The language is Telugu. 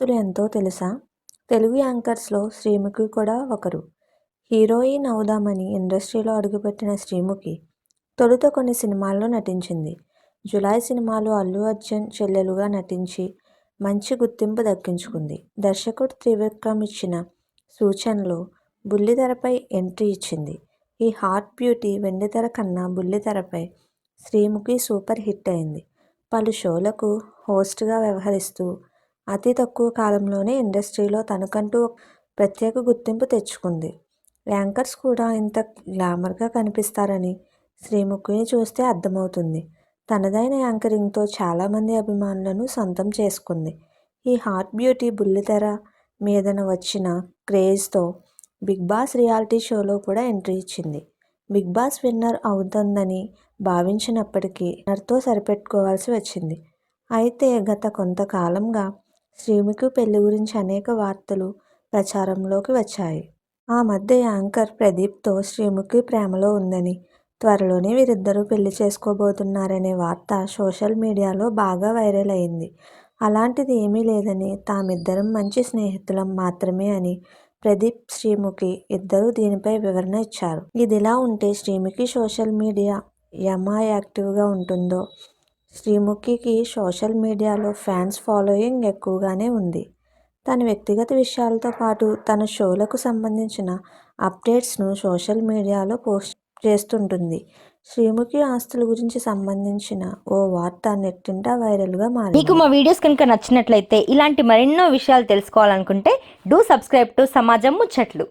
వ్యక్తులు ఎంతో తెలుసా? తెలుగు యాంకర్స్‌లో శ్రీముఖి కూడా ఒకరు. హీరోయిన్ అవుదామని ఇండస్ట్రీలో అడుగుపెట్టిన శ్రీముఖి తొలుత కొన్ని సినిమాల్లో నటించింది. 'జులాయి' సినిమాలో అల్లు అర్జున్ చెల్లెలుగా నటించి మంచి గుర్తింపు దక్కించుకుంది. దర్శకుడు త్రివిక్రమ్ ఇచ్చిన సూచనలో బుల్లితెరపై ఎంట్రీ ఇచ్చింది. ఈ హాట్ బ్యూటీ వెండితెర కన్నా బుల్లితెరపై శ్రీముఖి సూపర్ హిట్ అయింది. పలు షోలకు హోస్ట్గా వ్యవహరిస్తూ అతి తక్కువ కాలంలోనే ఇండస్ట్రీలో తనకంటూ ప్రత్యేక గుర్తింపు తెచ్చుకుంది. యాంకర్స్ కూడా ఇంత గ్లామర్గా కనిపిస్తారని శ్రీముఖిని చూస్తే అర్థమవుతుంది. తనదైన యాంకరింగ్తో చాలామంది అభిమానులను సొంతం చేసుకుంది. ఈ హాట్ బ్యూటీ బుల్లితెర మీదన వచ్చిన క్రేజ్తో బిగ్ బాస్ రియాలిటీ షోలో కూడా ఎంట్రీ ఇచ్చింది. బిగ్ బాస్ విన్నర్ అవుతుందని భావించినప్పటికీ విన్నర్తో సరిపెట్టుకోవాల్సి వచ్చింది. అయితే గత కొంతకాలంగా శ్రీముఖి పెళ్లి గురించి అనేక వార్తలు ప్రచారంలోకి వచ్చాయి. ఆ మధ్య యాంకర్ ప్రదీప్తో శ్రీముఖి ప్రేమలో ఉందని, త్వరలోనే వీరిద్దరూ పెళ్లి చేసుకోబోతున్నారనే వార్త సోషల్ మీడియాలో బాగా వైరల్ అయింది. అలాంటిది ఏమీ లేదని, తామిద్దరం మంచి స్నేహితులం మాత్రమే అని ప్రదీప్, శ్రీముఖి ఇద్దరూ దీనిపై వివరణ ఇచ్చారు. ఇదిలా ఉంటే శ్రీముఖి సోషల్ మీడియా యాక్టివ్గా ఉంటుందో, శ్రీముఖికి సోషల్ మీడియాలో ఫ్యాన్స్ ఫాలోయింగ్ ఎక్కువగానే ఉంది. తన వ్యక్తిగత విషయాలతో పాటు తన షోలకు సంబంధించిన అప్డేట్స్ను సోషల్ మీడియాలో పోస్ట్ చేస్తుంటుంది. శ్రీముఖి ఆస్తుల గురించి సంబంధించిన ఓ వార్త నెట్టింట వైరల్గా మారింది. మీకు మా వీడియోస్ కనుక నచ్చినట్లయితే ఇలాంటి మరెన్నో విషయాలు తెలుసుకోవాలనుకుంటే డూ సబ్స్క్రైబ్ టు సమాజం ముచ్చట్లు.